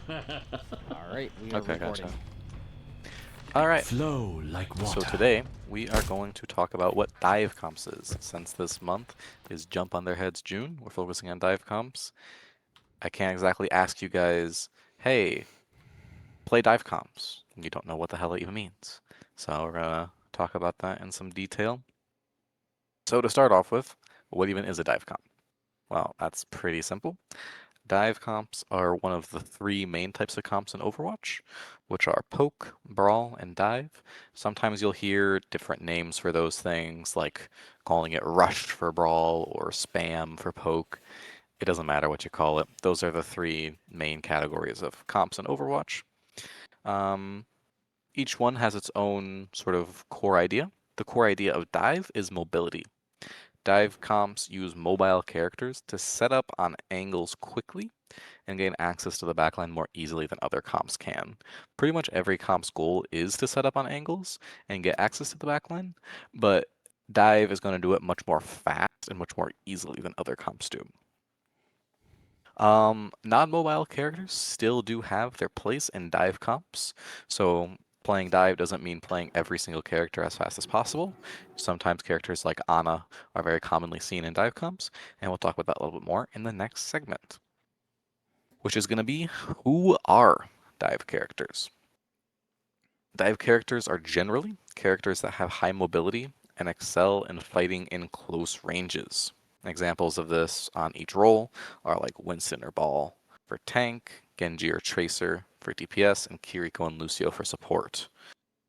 All right, we are Okay, recording. gotcha. All right. Flow like So water. today we are going to talk about what dive comps is. Since this month is Jump on Their Heads June, we're focusing on dive comps. I can't exactly ask you guys, hey, play dive comps. You don't know what the hell it even means. So we're gonna talk about that in some detail. So to start off with, what even is a dive comp? Well, that's pretty simple. Dive comps are one of the three main types of comps in Overwatch, which are poke, brawl, and dive. Sometimes you'll hear different names for those things, like calling it rushed for brawl or spam for poke. It doesn't matter what you call it. Those are the three main categories of comps in Overwatch. Um, each one has its own sort of core idea. The core idea of dive is mobility. Dive comps use mobile characters to set up on angles quickly and gain access to the backline more easily than other comps can. Pretty much every comp's goal is to set up on angles and get access to the backline, but Dive is going to do it much more fast and much more easily than other comps do. Non-mobile characters still do have their place in dive comps, so playing dive doesn't mean playing every single character as fast as possible. Sometimes characters like Ana are very commonly seen in dive comps, and we'll talk about that a little bit more in the next segment, which is going to be who are dive characters. Dive characters are generally characters that have high mobility and excel in fighting in close ranges. Examples of this on each role are like Winston or Ball for tank, Genji or Tracer for DPS, and Kiriko and Lucio for support.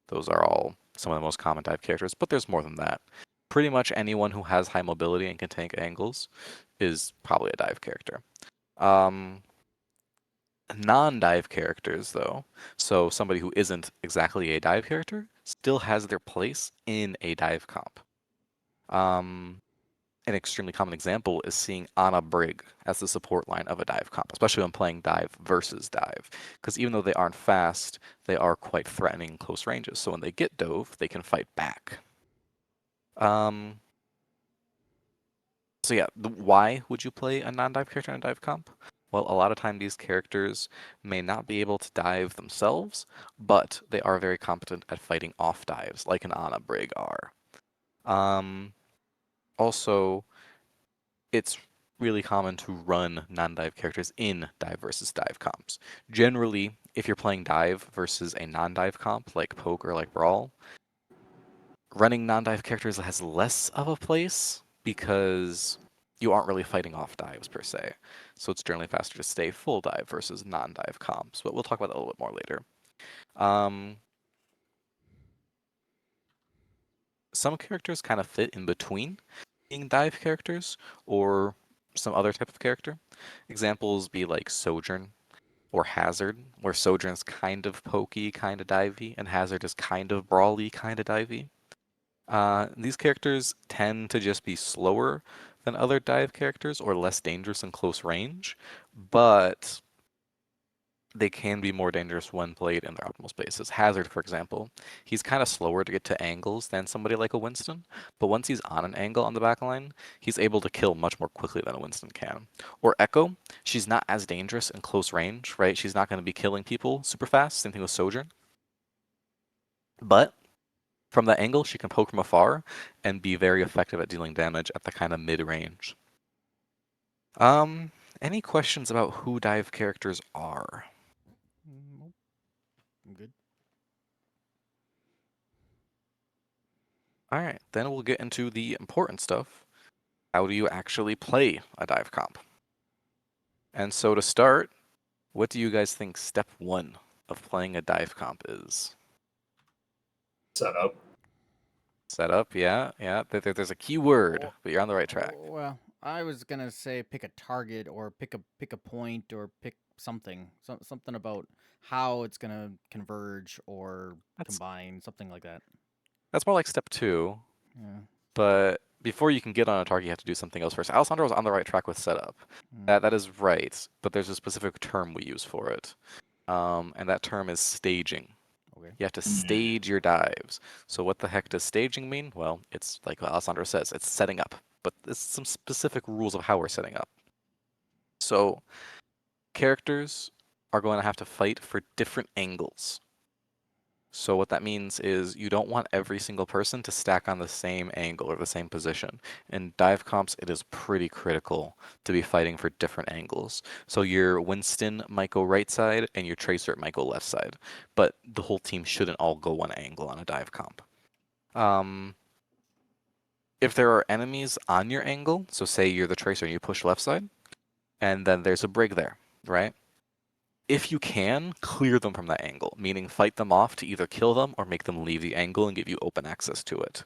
Those are all some of the most common dive characters, but there's more than that. Pretty much anyone who has high mobility and can tank angles is probably a dive character. Um, Non-dive characters, though, so somebody who isn't exactly a dive character, still has their place in a dive comp. Um, an extremely common example is seeing Ana Brig as the support line of a dive comp, especially when playing dive versus dive, because even though they aren't fast, they are quite threatening in close ranges. So when they get dove, they can fight back. Um, so yeah, why would you play a non-dive character in a dive comp? Well, a lot of time these characters may not be able to dive themselves, but they are very competent at fighting off dives, like an Ana Brig are. Um, Also, it's really common to run non-dive characters in dive versus dive comps. Generally, if you're playing dive versus a non-dive comp like poke or like brawl, running non-dive characters has less of a place because you aren't really fighting off dives per se. So it's generally faster to stay full dive versus non-dive comps, but we'll talk about that a little bit more later. Um, some characters kind of fit in between being dive characters or some other type of character. Examples be like Sojourn or Hazard, where Sojourn's kind of pokey, kind of divey, and Hazard is kind of brawly, kind of divey. These characters tend to just be slower than other dive characters or less dangerous in close range, but they can be more dangerous when played in their optimal spaces. Hazard, for example, he's kind of slower to get to angles than somebody like a Winston, but once he's on an angle on the backline, he's able to kill much more quickly than a Winston can. Or Echo, she's not as dangerous in close range, right? She's not going to be killing people super fast, same thing with Sojourn. But from that angle, she can poke from afar and be very effective at dealing damage at the kind of mid-range. Any questions about who dive characters are? Nope, I'm good. All right, then we'll get into the important stuff. How do you actually play a dive comp? And so to start, what do you guys think step one of playing a dive comp is? Setup. Setup, yeah, yeah. There's a key word, Or, but you're on the right track. well, I was gonna say pick a target or pick a point or pick something, something about how it's gonna converge or That's combine, something like that. that's more like step two, Yeah. but before you can get on a target, you have to do something else first. Alessandro was on the right track with setup. Mm. That is right, but there's a specific term we use for it, and that term is staging. Okay. You have to stage your dives. So what the heck does staging mean? Well, it's like what Alessandro says, it's setting up, but there's some specific rules of how we're setting up. So characters are going to have to fight for different angles. So what that means is you don't want every single person to stack on the same angle or the same position. In dive comps, it is pretty critical to be fighting for different angles. So your Winston might go right side and your Tracer might go left side, but the whole team shouldn't all go one angle on a dive comp. If there are enemies on your angle, so say you're the Tracer and you push left side, and then there's a brig there, right? If you can, clear them from that angle, meaning fight them off to either kill them or make them leave the angle and give you open access to it.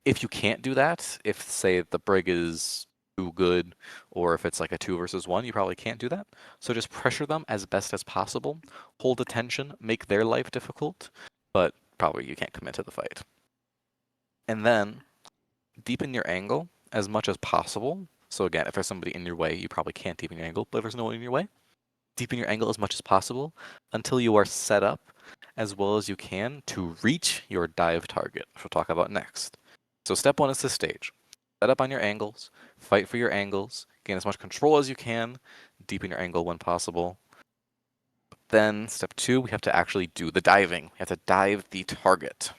If you can't do that, if say the brig is too good, or if it's like a 2 versus 1, you probably can't do that. So just pressure them as best as possible, hold attention, make their life difficult, but probably you can't commit to the fight. And then deepen your angle as much as possible. So again, if there's somebody in your way, you probably can't deepen your angle, but if there's no one in your way, deepen your angle as much as possible until you are set up as well as you can to reach your dive target, which we'll talk about next. So step 1 is this stage. Set up on your angles, fight for your angles, gain as much control as you can, deepen your angle when possible. Then step 2, we have to actually do the diving. We have to dive the target.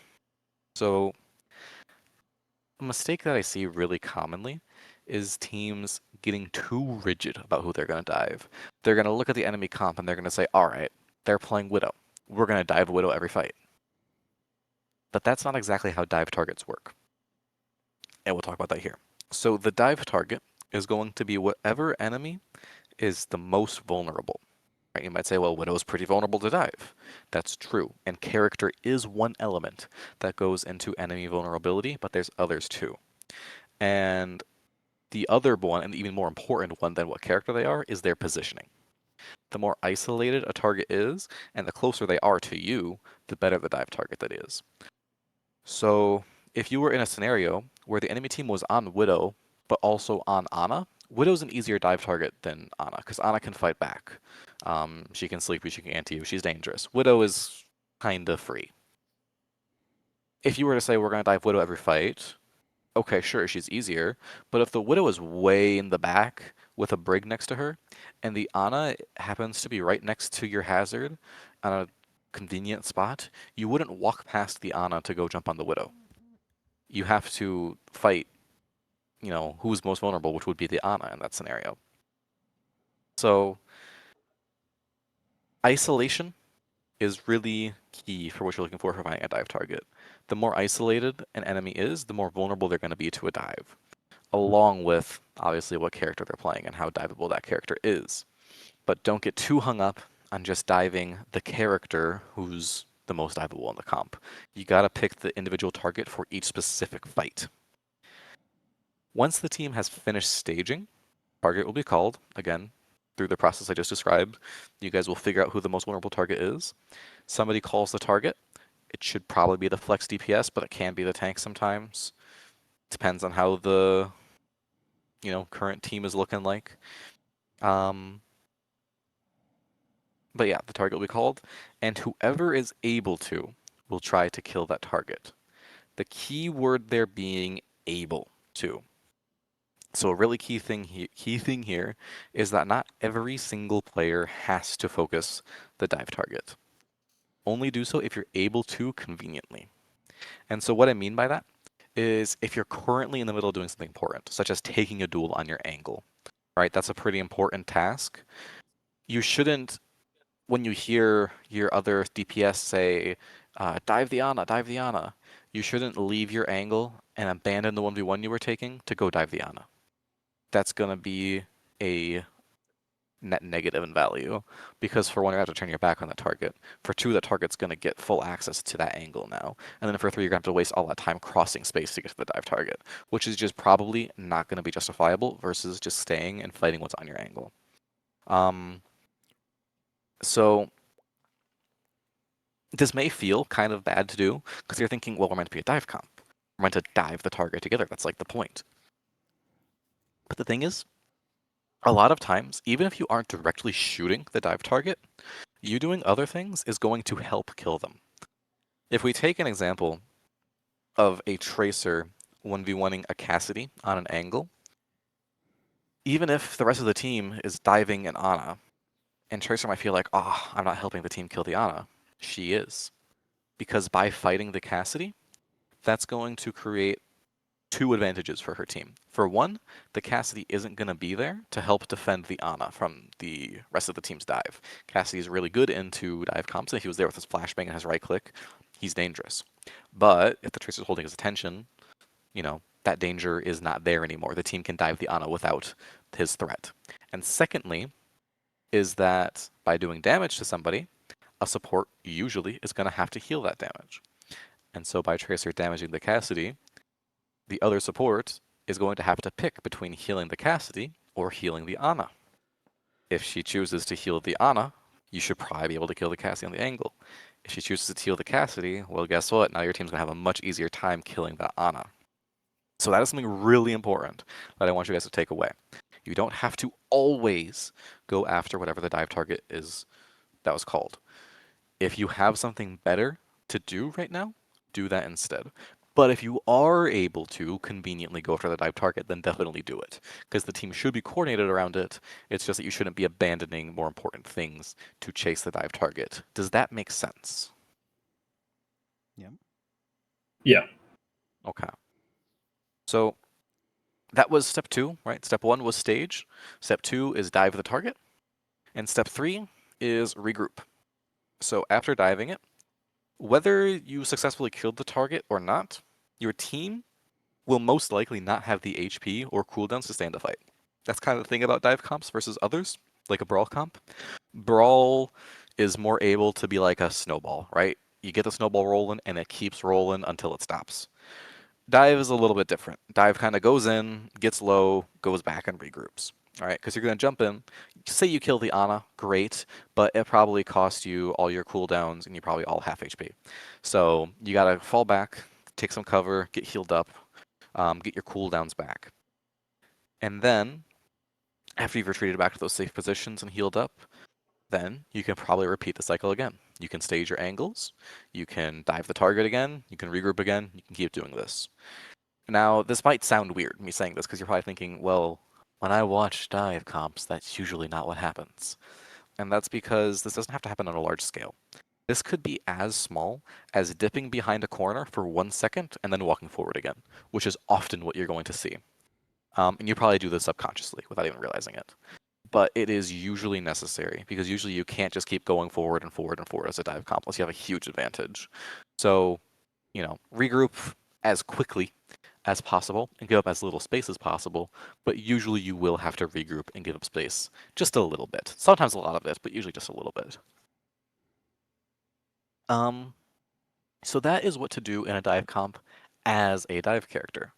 So a mistake that I see really commonly is teams getting too rigid about who they're going to dive. They're going to look at the enemy comp and they're going to say, all right, they're playing Widow. We're going to dive Widow every fight. But that's not exactly how dive targets work. And we'll talk about that here. So the dive target is going to be whatever enemy is the most vulnerable. Right? You might say, well, Widow is pretty vulnerable to dive. That's true. And character is one element that goes into enemy vulnerability, but there's others too. And the other one, and the even more important one than what character they are, is their positioning. The more isolated a target is, and the closer they are to you, the better the dive target that is. So if you were in a scenario where the enemy team was on Widow, but also on Ana, Widow's an easier dive target than Ana, because Ana can fight back. She can sleep you, she can anti you, she's dangerous. Widow is kinda free. If you were to say we're going to dive Widow every fight, okay, sure, she's easier, but if the Widow is way in the back with a brig next to her, and the Ana happens to be right next to your hazard on a convenient spot, you wouldn't walk past the Ana to go jump on the Widow. You have to fight, who's most vulnerable, which would be the Ana in that scenario. So, isolation is really key for what you're looking for finding a dive target. The more isolated an enemy is, the more vulnerable they're going to be to a dive, along with, obviously, what character they're playing and how diveable that character is. But don't get too hung up on just diving the character who's the most diveable in the comp. You got to pick the individual target for each specific fight. Once the team has finished staging, target will be called, again, through the process I just described. You guys will figure out who the most vulnerable target is. Somebody calls the target. It should probably be the flex DPS, but it can be the tank sometimes. Depends on how the current team is looking like. But yeah, the target will be called, and whoever is able to will try to kill that target. The key word there being able to. So a really key thing here is that not every single player has to focus the dive target. Only do so if you're able to conveniently. And so what I mean by that is if you're currently in the middle of doing something important, such as taking a duel on your angle, right? That's a pretty important task. You shouldn't, when you hear your other DPS say, dive the Ana, you shouldn't leave your angle and abandon the 1v1 you were taking to go dive the Ana. That's going to be a net negative in value, because for one, you're going to have to turn your back on that target. For two, that target's going to get full access to that angle now. And then for three, you're going to have to waste all that time crossing space to get to the dive target, which is just probably not going to be justifiable versus just staying and fighting what's on your angle. So this may feel kind of bad to do, because you're thinking, well, we're meant to be a dive comp. We're meant to dive the target together. That's like the point. But the thing is, a lot of times, even if you aren't directly shooting the dive target, you doing other things is going to help kill them. If we take an example of a Tracer 1v1ing a Cassidy on an angle, even if the rest of the team is diving an Ana, And Tracer might feel like, oh, I'm not helping the team kill the Ana. She is. Because by fighting the Cassidy, that's going to create two advantages for her team. For one, the Cassidy isn't going to be there to help defend the Ana from the rest of the team's dive. Cassidy is really good into dive comps, and if he was there with his flashbang and his right click, he's dangerous. But if the Tracer's holding his attention, that danger is not there anymore. The team can dive the Ana without his threat. And secondly, is that by doing damage to somebody, a support usually is going to have to heal that damage. And so by Tracer damaging the Cassidy, the other support is going to have to pick between healing the Cassidy or healing the Ana. If she chooses to heal the Ana, you should probably be able to kill the Cassidy on the angle. If she chooses to heal the Cassidy, well, guess what? Now your team's going to have a much easier time killing that Ana. So that is something really important that I want you guys to take away. You don't have to always go after whatever the dive target is that was called. If you have something better to do right now, do that instead. But if you are able to conveniently go after the dive target, then definitely do it. Because the team should be coordinated around it. It's just that you shouldn't be abandoning more important things to chase the dive target. Does that make sense? Yeah. Okay. So that was step 2, right? Step 1 was stage. Step 2 is dive the target. And step 3 is regroup. So after diving it, whether you successfully killed the target or not, your team will most likely not have the HP or cooldowns to stand a fight. That's kind of the thing about dive comps versus others, like a brawl comp. Brawl is more able to be like a snowball, right? You get the snowball rolling and it keeps rolling until it stops. Dive is a little bit different. Dive kind of goes in, gets low, goes back and regroups. All right, because you're going to jump in. Say you kill the Ana, great, but it probably cost you all your cooldowns and you probably all half HP. So you got to fall back, take some cover, get healed up, get your cooldowns back. And then, after you've retreated back to those safe positions and healed up, then you can probably repeat the cycle again. You can stage your angles, you can dive the target again, you can regroup again, you can keep doing this. Now, this might sound weird, me saying this, because you're probably thinking, well, when I watch dive comps, that's usually not what happens. And that's because this doesn't have to happen on a large scale. This could be as small as dipping behind a corner for 1 second and then walking forward again, which is often what you're going to see. And you probably do this subconsciously without even realizing it. But it is usually necessary because usually you can't just keep going forward and forward and forward as a dive comp unless you have a huge advantage. So, regroup as quickly as possible and give up as little space as possible, but usually you will have to regroup and give up space just a little bit. Sometimes a lot of it, but usually just a little bit. So that is what to do in a dive comp as a dive character.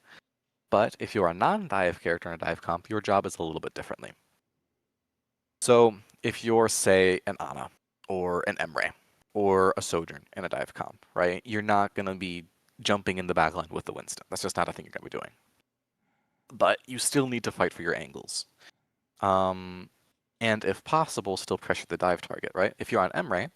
But if you're a non-dive character in a dive comp, your job is a little bit differently. So if you're, say, an Ana or an Emre or a Sojourn in a dive comp, right? You're not going to be jumping in the backline with the Winston. That's just not a thing you're going to be doing. But you still need to fight for your angles. And if possible, still pressure the dive target, right? If you're on Emre,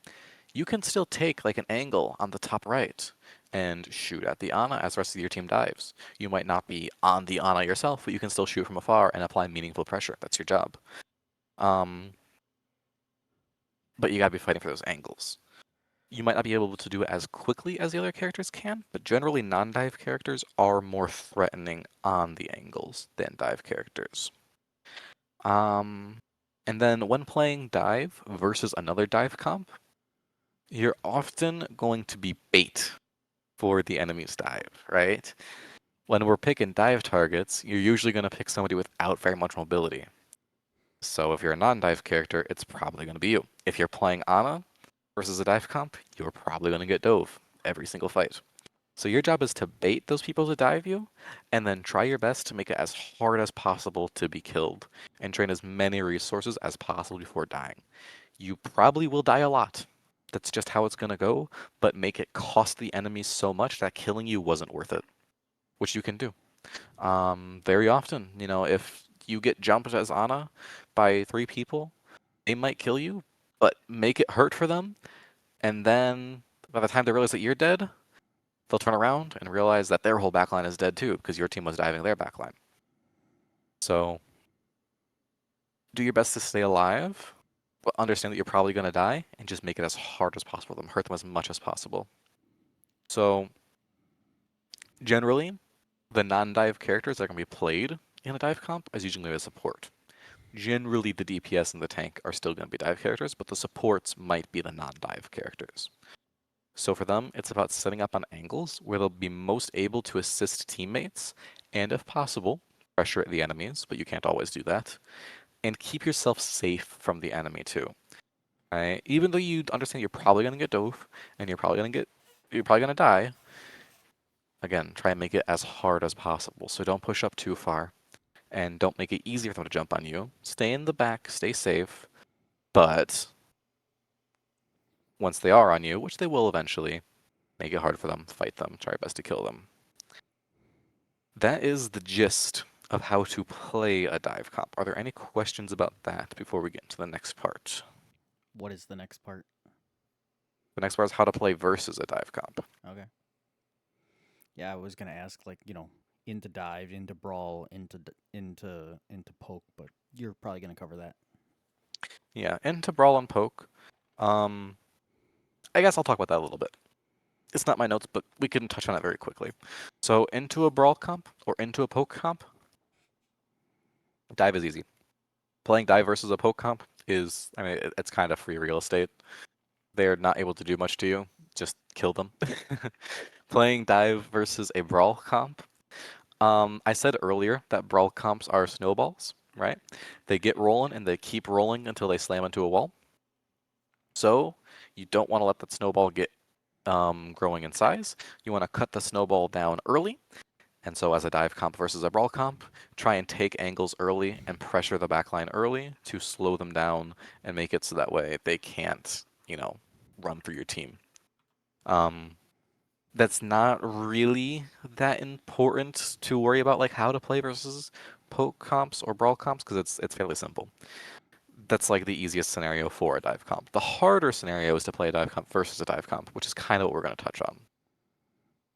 you can still take like an angle on the top right and shoot at the Ana as the rest of your team dives. You might not be on the Ana yourself, but you can still shoot from afar and apply meaningful pressure. That's your job. But you gotta be fighting for those angles. You might not be able to do it as quickly as the other characters can, but generally non-dive characters are more threatening on the angles than dive characters. And then when playing dive versus another dive comp, you're often going to be bait for the enemy's dive, right? When we're picking dive targets, you're usually going to pick somebody without very much mobility. So if you're a non-dive character, it's probably going to be you. If you're playing Ana versus a dive comp, you're probably going to get dove every single fight. So your job is to bait those people to dive you, and then try your best to make it as hard as possible to be killed, and drain as many resources as possible before dying. You probably will die a lot. That's just how it's going to go, but make it cost the enemy so much that killing you wasn't worth it, which you can do. Very often, if you get jumped as Ana by 3 people, they might kill you, but make it hurt for them, and then by the time they realize that you're dead, they'll turn around and realize that their whole backline is dead too, because your team was diving their backline. So do your best to stay alive, but understand that you're probably going to die and just make it as hard as possible for them, hurt them as much as possible. So generally, the non-dive characters that are going to be played in a dive comp is usually a support. Generally, the DPS and the tank are still going to be dive characters, but the supports might be the non-dive characters. So for them, it's about setting up on angles where they'll be most able to assist teammates, and if possible, pressure at the enemies, but you can't always do that, and keep yourself safe from the enemy too. Right? Even though you understand you're probably going to get dove, and you're probably going to die, again, try and make it as hard as possible. So don't push up too far, and don't make it easier for them to jump on you. Stay in the back, stay safe, but once they are on you, which they will eventually, make it hard for them, fight them, try your best to kill them. That is the gist of how to play a dive comp. Are there any questions about that before we get into the next part? What is the next part? The next part is how to play versus a dive comp. Okay. Yeah, I was gonna ask, like, into dive, into brawl, into poke, but you're probably gonna cover that. Yeah, into brawl and poke. I guess I'll talk about that a little bit. It's not my notes, but we can touch on it very quickly. So into a brawl comp or into a poke comp, dive is easy. Playing dive versus a poke comp is, it's kind of free real estate. They're not able to do much to you. Just kill them. Playing dive versus a brawl comp. I said earlier that brawl comps are snowballs, right? They get rolling and they keep rolling until they slam into a wall. So you don't want to let that snowball get growing in size. You want to cut the snowball down early. And so as a dive comp versus a brawl comp, try and take angles early and pressure the backline early to slow them down and make it so that way they can't, run through your team. That's not really that important to worry about, like how to play versus poke comps or brawl comps, because it's fairly simple. That's like the easiest scenario for a dive comp. The harder scenario is to play a dive comp versus a dive comp, which is kind of what we're going to touch on.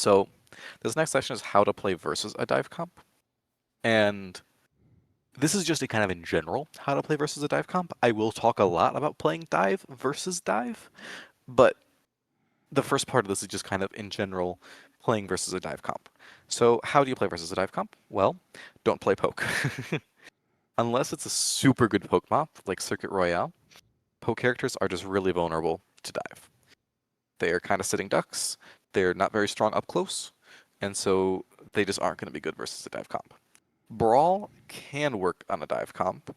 So this next section is how to play versus a dive comp. And this is just a kind of in general how to play versus a dive comp. I will talk a lot about playing dive versus dive, but the first part of this is just kind of in general playing versus a dive comp. So how do you play versus a dive comp? Well, don't play poke. Unless it's a super good poke map, like Circuit Royale, poke characters are just really vulnerable to dive. They are kind of sitting ducks, they're not very strong up close, and so they just aren't going to be good versus a dive comp. Brawl can work on a dive comp,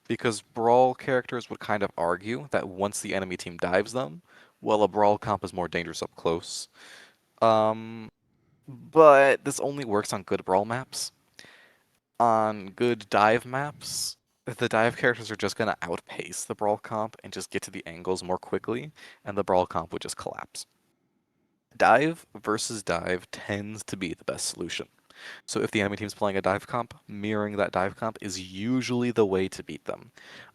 because Brawl characters would kind of argue that once the enemy team dives them, well, a Brawl comp is more dangerous up close. But this only works on good Brawl maps. On good dive maps, the dive characters are just going to outpace the brawl comp and just get to the angles more quickly, and the brawl comp would just collapse. Dive versus dive tends to be the best solution. So if the enemy team's playing a dive comp, mirroring that dive comp is usually the way to beat them.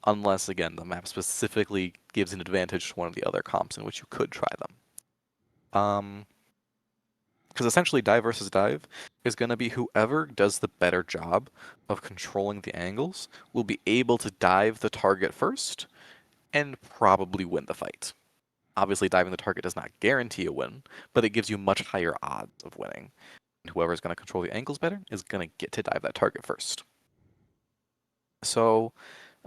Unless, again, the map specifically gives an advantage to one of the other comps in which you could try them. Because essentially dive versus dive is going to be whoever does the better job of controlling the angles will be able to dive the target first and probably win the fight. Obviously, diving the target does not guarantee a win, but it gives you much higher odds of winning. And whoever's going to control the angles better is going to get to dive that target first. So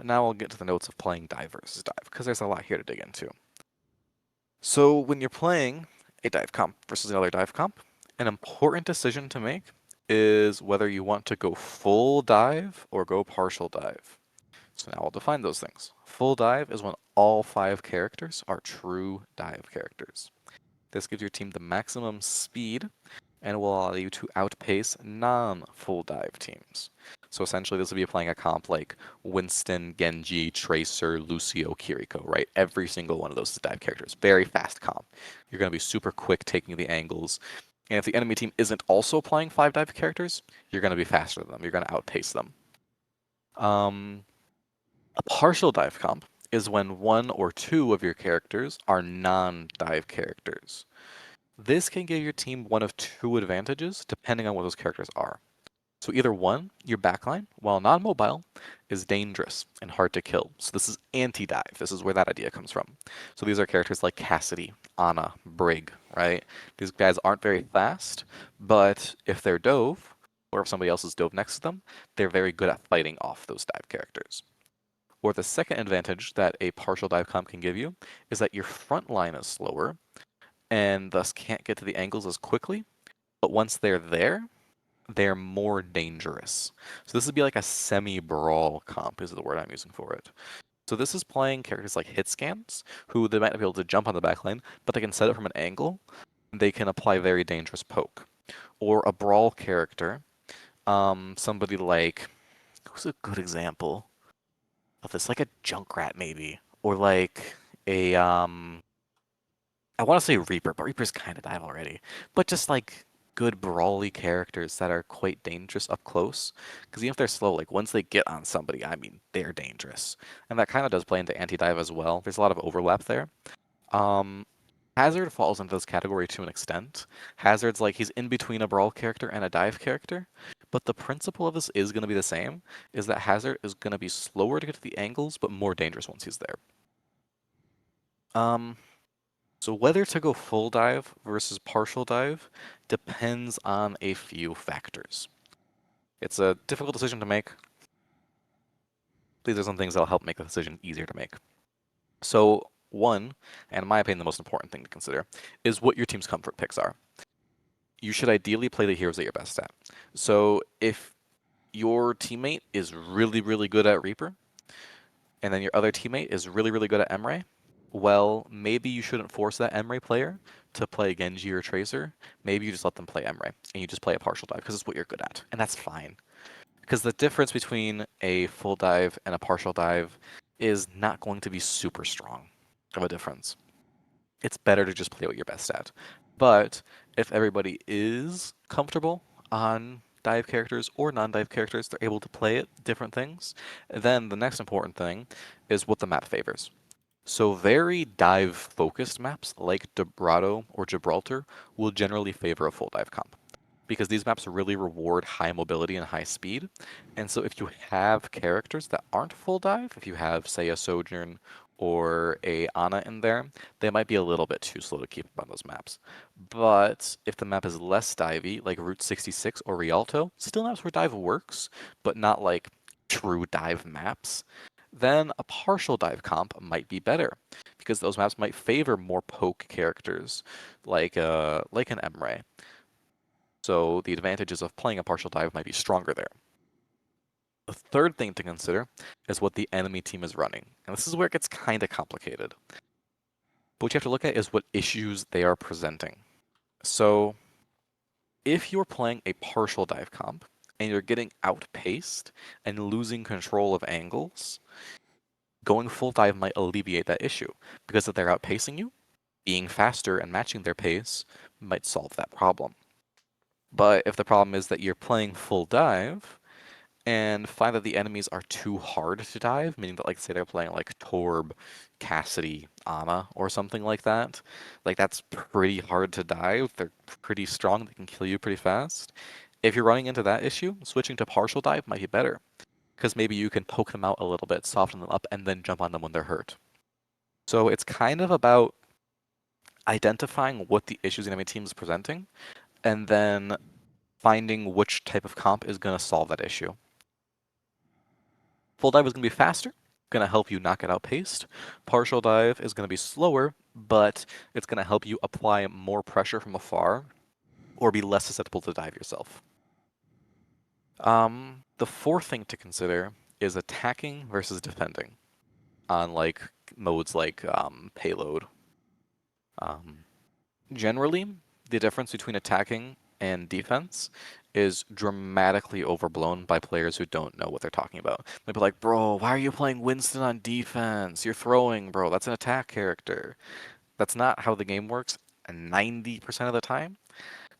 now I'll get to the notes of playing dive versus dive, because there's a lot here to dig into. So when you're playing a dive comp versus another dive comp, an important decision to make is whether you want to go full dive or go partial dive. So now I'll define those things. Full dive is when all 5 characters are true dive characters. This gives your team the maximum speed and will allow you to outpace non-full dive teams. So essentially this would be playing a comp like Winston, Genji, Tracer, Lucio, Kiriko, right? Every single one of those is dive characters. Very fast comp. You're going to be super quick taking the angles. And if the enemy team isn't also playing 5 dive characters, you're going to be faster than them. You're going to outpace them. A partial dive comp is when 1 or 2 of your characters are non-dive characters. This can give your team one of 2 advantages depending on what those characters are. So either one, your backline, while non-mobile, is dangerous and hard to kill. So this is anti-dive. This is where that idea comes from. So these are characters like Cassidy, Ana, Brig, right? These guys aren't very fast, but if they're dove, or if somebody else is dove next to them, they're very good at fighting off those dive characters. Or the second advantage that a partial dive comp can give you is that your front line is slower and thus can't get to the angles as quickly. But once they're there, they're more dangerous. So this would be like a semi-brawl comp is the word I'm using for it. So this is playing characters like hit scans, who they might not be able to jump on the backline, but they can set it from an angle. They can apply very dangerous poke. Or a brawl character, somebody like, who's a good example of this? Like a Junkrat maybe, or like a I want to say Reaper, but Reaper's kind of dive already. But just like good brawly characters that are quite dangerous up close. Because even if they're slow, like once they get on somebody, I mean, they're dangerous. And that kind of does play into anti-dive as well. There's a lot of overlap there. Hazard falls into this category to an extent. Hazard's like he's in between a brawl character and a dive character. But the principle of this is going to be the same, is that Hazard is going to be slower to get to the angles, but more dangerous once he's there. So whether to go full dive versus partial dive depends on a few factors. It's a difficult decision to make. These are some things that'll help make the decision easier to make. So one, and in my opinion the most important thing to consider, is what your team's comfort picks are. You should ideally play the heroes that you're best at. So if your teammate is really, really good at Reaper, and then your other teammate is really, really good at Emre, well, maybe you shouldn't force that Emre player to play Genji or Tracer. Maybe you just let them play Emre, and you just play a partial dive, because it's what you're good at, and that's fine. Because the difference between a full dive and a partial dive is not going to be super strong of a difference. It's better to just play what you're best at. But if everybody is comfortable on dive characters or non-dive characters, they're able to play it, different things, then the next important thing is what the map favors. So very dive-focused maps like Dorado or Gibraltar will generally favor a full dive comp, because these maps really reward high mobility and high speed. And so if you have characters that aren't full dive, if you have, say, a Sojourn or a Ana in there, they might be a little bit too slow to keep up on those maps. But if the map is less divey, like Route 66 or Rialto, still maps where dive works, but not like true dive maps, then a partial dive comp might be better, because those maps might favor more poke characters, like an Emre. So the advantages of playing a partial dive might be stronger there. The third thing to consider is what the enemy team is running, and this is where it gets kind of complicated. But what you have to look at is what issues they are presenting. So if you're playing a partial dive comp, and you're getting outpaced and losing control of angles, going full dive might alleviate that issue, because if they're outpacing you, being faster and matching their pace might solve that problem. But if the problem is that you're playing full dive and find that the enemies are too hard to dive, meaning that, like, say they're playing like Torb, Cassidy, Ana, or something like that, like that's pretty hard to dive. They're pretty strong. They can kill you pretty fast. If you're running into that issue, switching to partial dive might be better, because maybe you can poke them out a little bit, soften them up, and then jump on them when they're hurt. So it's kind of about identifying what the issues the enemy team is presenting, and then finding which type of comp is going to solve that issue. Full dive is going to be faster, going to help you not get outpaced. Partial dive is going to be slower, but it's going to help you apply more pressure from afar or be less susceptible to dive yourself. The fourth thing to consider is attacking versus defending on like modes like payload. Generally, the difference between attacking and defense is dramatically overblown by players who don't know what they're talking about. They'll be like, bro, why are you playing Winston on defense? You're throwing, bro. That's an attack character. That's not how the game works 90% of the time,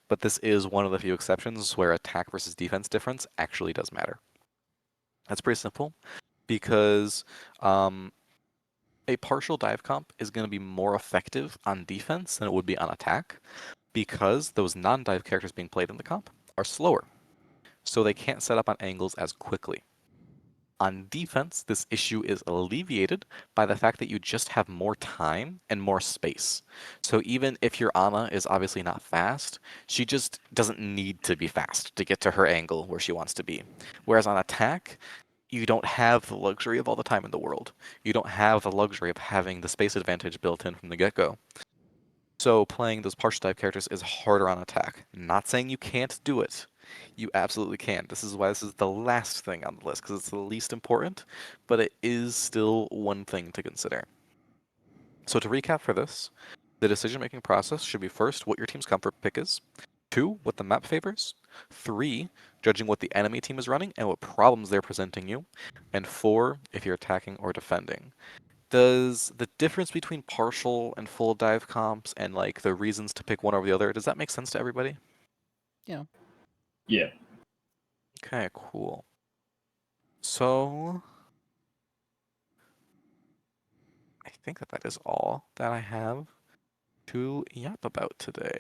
but this is one of the few exceptions where attack versus defense difference actually does matter. That's pretty simple, because a partial dive comp is going to be more effective on defense than it would be on attack, because those non-dive characters being played in the comp are slower. so they can't set up on angles as quickly. On defense, this issue is alleviated by the fact that you just have more time and more space. So even if your Ana is obviously not fast, she just doesn't need to be fast to get to her angle where she wants to be. Whereas on attack, you don't have the luxury of all the time in the world. You don't have the luxury of having the space advantage built in from the get-go. So playing those partial dive characters is harder on attack. Not saying you can't do it. You absolutely can. This is why this is the last thing on the list, because it's the least important, but it is still one thing to consider. So to recap for this, the decision-making process should be first, what your team's comfort pick is, 2, what the map favors, 3, judging what the enemy team is running and what problems they're presenting you, and 4, if you're attacking or defending. Does the difference between partial and full dive comps and like the reasons to pick one over the other, does that make sense to everybody? Yeah. Yeah. Okay, cool. So I think that is all that I have to yap about today.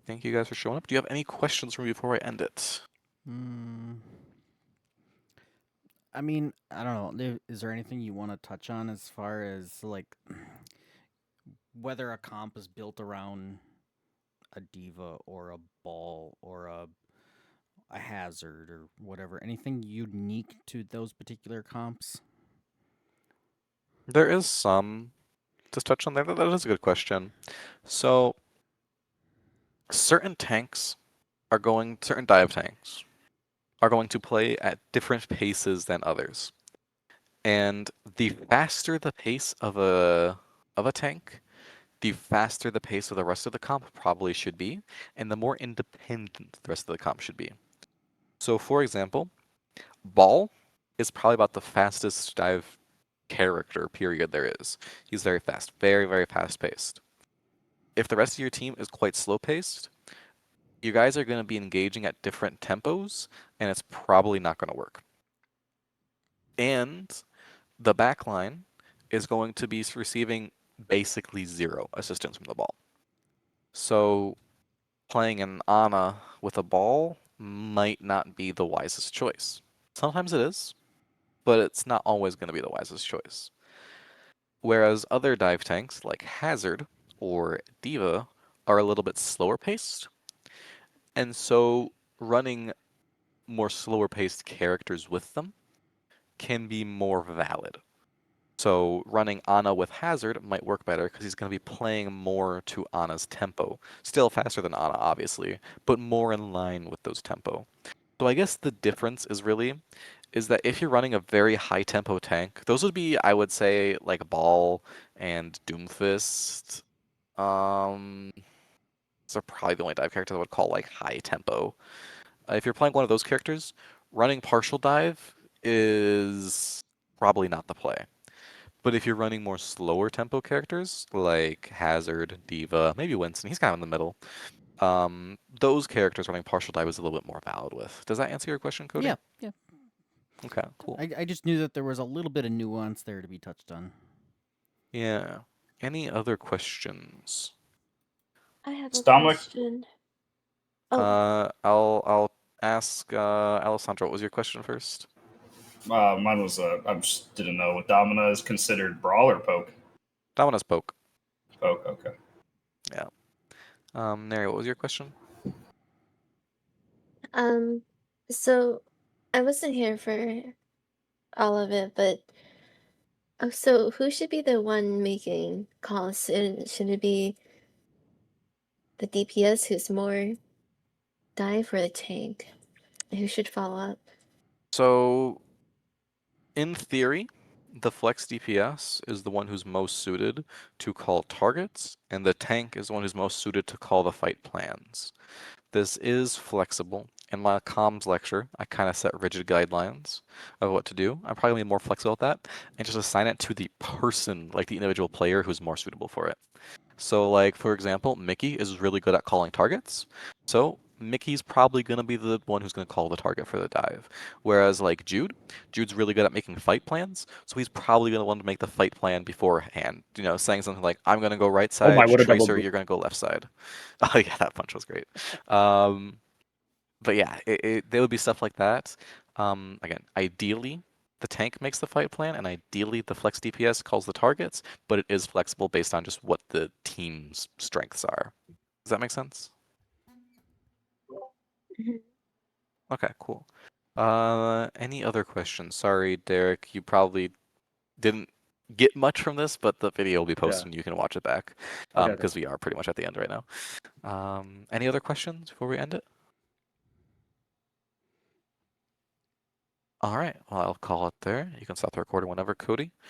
Thank you guys for showing up. Do you have any questions for me before I end it? I mean, I don't know. Is there anything you want to touch on as far as like whether a comp is built around a diva or a ball or a hazard or whatever? Anything unique to those particular comps? There is some to touch on there. That is a good question. So certain dive tanks are going to play at different paces than others. And the faster the pace of a tank, the faster the pace of the rest of the comp probably should be, and the more independent the rest of the comp should be. So for example, Ball is probably about the fastest dive character period there is. He's very fast, very, very fast paced. If the rest of your team is quite slow paced, you guys are going to be engaging at different tempos, and it's probably not going to work. And the backline is going to be receiving basically 0 assistance from the ball. So playing an Ana with a ball might not be the wisest choice. Sometimes it is, but it's not always going to be the wisest choice. Whereas other dive tanks like Hazard or Diva are a little bit slower paced, and so running more slower paced characters with them can be more valid. So running Ana with Hazard might work better because he's going to be playing more to Ana's tempo. Still faster than Ana, obviously, but more in line with those tempo. So I guess the difference is that if you're running a very high tempo tank, those would be, I would say, like Ball and Doomfist. Those are probably the only dive characters I would call like high tempo. If you're playing one of those characters, running partial dive is probably not the play. But if you're running more slower tempo characters like Hazard, Diva, maybe Winston, he's kind of in the middle. Those characters running partial dive is a little bit more valid with. Does that answer your question, Cody? Yeah. Okay, cool. I just knew that there was a little bit of nuance there to be touched on. Yeah. Any other questions? I have a Dominic? question. Oh, I'll ask Alessandro. What was your question first? Mine was I just didn't know what Domina is considered brawl or poke. Dominus Poke. Poke, okay. Yeah. Neri, what was your question? so I wasn't here for all of it, but so who should be the one making calls? Should it be the DPS who's more dive or the tank? Who should follow up? So, in theory, the flex DPS is the one who's most suited to call targets, and the tank is the one who's most suited to call the fight plans. This is flexible. In my comms lecture, I kind of set rigid guidelines of what to do. I'm probably more flexible with that and just assign it to the person, like the individual player who's more suitable for it. So, like, for example, Mickey is really good at calling targets. So, Mickey's probably going to be the one who's going to call the target for the dive. Whereas, like, Jude's really good at making fight plans. So, he's probably going to want to make the fight plan beforehand. You know, saying something like, I'm going to go right side, my, what a double Tracer, move. you're going to go left side. Oh, yeah, that punch was great. But yeah, there would be stuff like that. Again, ideally, the tank makes the fight plan, and ideally, the flex DPS calls the targets, but it is flexible based on just what the team's strengths are. Does that make sense? Mhm. Okay, cool. Any other questions? Sorry, Derek, you probably didn't get much from this, but the video will be posted and you can watch it back. Okay, Because we are pretty much at the end right now. Any other questions before we end it? All right, well, I'll call it there. You can stop the recording whenever, Cody.